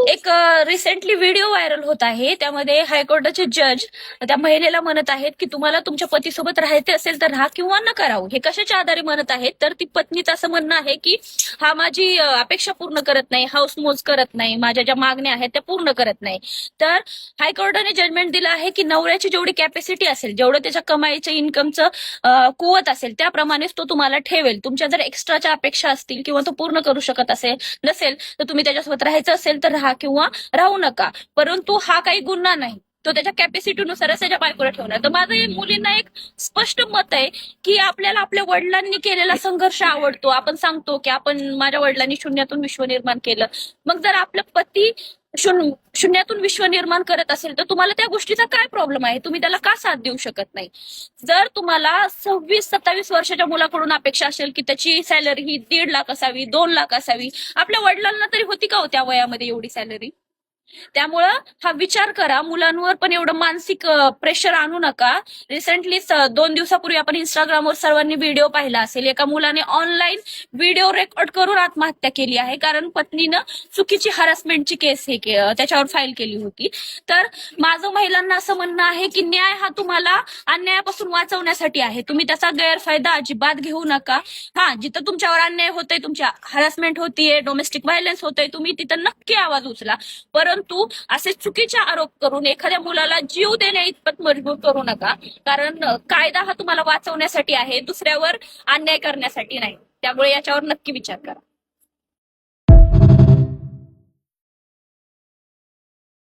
एक recently video viral होत आहे. त्यामध्ये हायकोर्टाचे जज त्या महिलेला म्हणत आहेत की तुम्हाला तुमच्या पतीसोबत राहायचे असेल तर राहा किंवा नका राहू. हे कशाच्या आधारे म्हणत आहेत तर ती पत्नीचं असं म्हणणं आहे की हा माझी अपेक्षा पूर्ण करत नाही, हाऊसमोज करत नाही, माझ्या ज्या मागण्या आहेत त्या पूर्ण करत नाही. तर हायकोर्टाने जजमेंट दिलं आहे की नवऱ्याची जेवढी कॅपॅसिटी असेल, जेवढं त्याच्या कमाईचं इन्कमचं कुवत असेल त्याप्रमाणेच तो तुम्हाला ठेवेल. तुमच्या जर एक्स्ट्राच्या अपेक्षा असतील किंवा तो पूर्ण करू शकत नसेल तर तुम्ही त्याच्यासोबत राहायचं असेल तर राहा किंवा राहू नका. परंतु हा काही गुन्हा नाही, तो त्याच्या कॅपॅसिटीनुसारच त्याच्या बायकोला ठेवणार. तर माझं मुलींना एक स्पष्ट मत आहे की आपल्याला आपल्या वडिलांनी केलेला संघर्ष आवडतो. आपण सांगतो की माझ्या वडिलांनी शून्यातून विश्व निर्माण केलं. मग जर आपलं पती शून्यातून विश्व निर्माण करत असेल तर तुम्हाला त्या गोष्टीचा काय प्रॉब्लेम आहे? तुम्ही त्याला का साथ देऊ शकत नाही? जर तुम्हाला 26-27 वर्षाच्या मुलाकडून अपेक्षा असेल की त्याची सॅलरी ही 1.5 लाख असावी, 2 लाख असावी, आपल्या वडिलांना तरी होती का हो त्या वयामध्ये एवढी सॅलरी? त्यामुळं हा विचार करा. मुलांवर पण एवढं मानसिक प्रेशर आणू नका. रिसेंटली 2 दिवसापूर्वी आपण इंस्टाग्रामवर सर्वांनी व्हिडिओ पाहिला असेल. एका मुलाने ऑनलाईन व्हिडिओ रेकॉर्ड करून आत्महत्या केली आहे, कारण पत्नीनं चुकीची हॅरासमेंटची केस त्याच्यावर फाईल केली होती. तर माझं महिलांना असं म्हणणं आहे की न्याय हा तुम्हाला अन्यायापासून वाचवण्यासाठी आहे. तुम्ही त्याचा गैरफायदा अजिबात घेऊ नका. हा, जिथं तुमच्यावर अन्याय होतोय, तुमच्या हॅरासमेंट होतीये, डोमेस्टिक व्हायलन्स होतोय, तुम्ही तिथं नक्की आवाज उचला. परंतु असे चुकीचे आरोप करून एखाद्या मुलाला जीव देण्या इतपत मजबूर करू नका. कारण कायदा हा तुम्हाला वाचवण्यासाठी आहे, दुसऱ्यावर अन्याय करण्यासाठी नाही. त्यामुळे याच्यावर नक्की विचार करा.